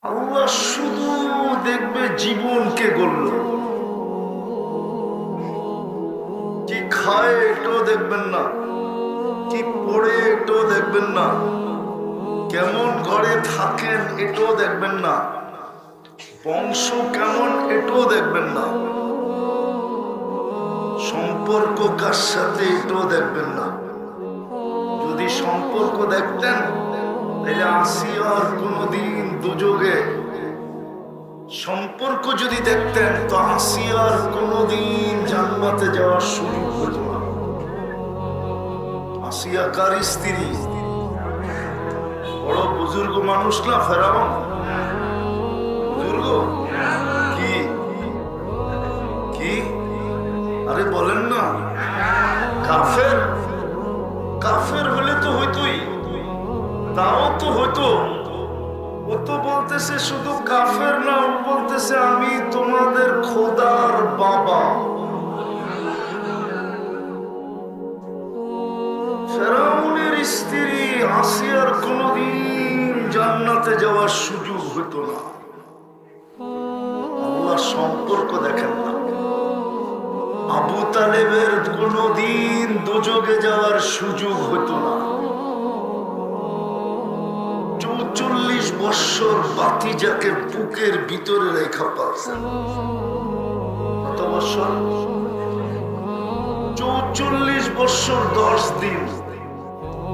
আল্লাহ শুধু দেখবে জীবনকে গড়ল, কি খায় এটাও দেখবেন না, কি পড়ে এটাও দেখবেন না, কেমন ঘরে থাকেন এটাও দেখবেন না, বংশ কেমন এটাও দেখবেন না, সম্পর্ক কার সাথে এটাও দেখবেন না। যদি সম্পর্ক দেখতেন তাহলে আসিয়ার কোনোদিন দুযোগে, সম্পর্ক যদি দেখতেন তো আসিয়ার কোনোদিন জান্নাতে যাওয়ার সুযোগ হতো না। আসিয়া কার স্ত্রী? বড় বুজুর্গ মানুষ না ফেরাউন? বুজুর্গ কি কি আরে বলেন না, কাফের? কাফের হলে তো হইতোই, তাও তো হইতো। ও তো বলতেছে শুধু কাফের না, ও বলতেছে আমি তোমাদের খোদার বাবা। ফেরাউনের স্ত্রী আসিয়ার কোনদিন জান্নাতে যাওয়ার সুযোগ হতো না। আল্লাহ সম্পর্ক দেখেন না। আবু তালেবের কোনদিন দোজখে যাওয়ার সুযোগ হতো না। ৪৪ বৎসর বাতিজাকে বুকের ভিতরে রেখা পাচ্ছেন। কত বৎসর? ৪৪ বৎসর 10 দিন।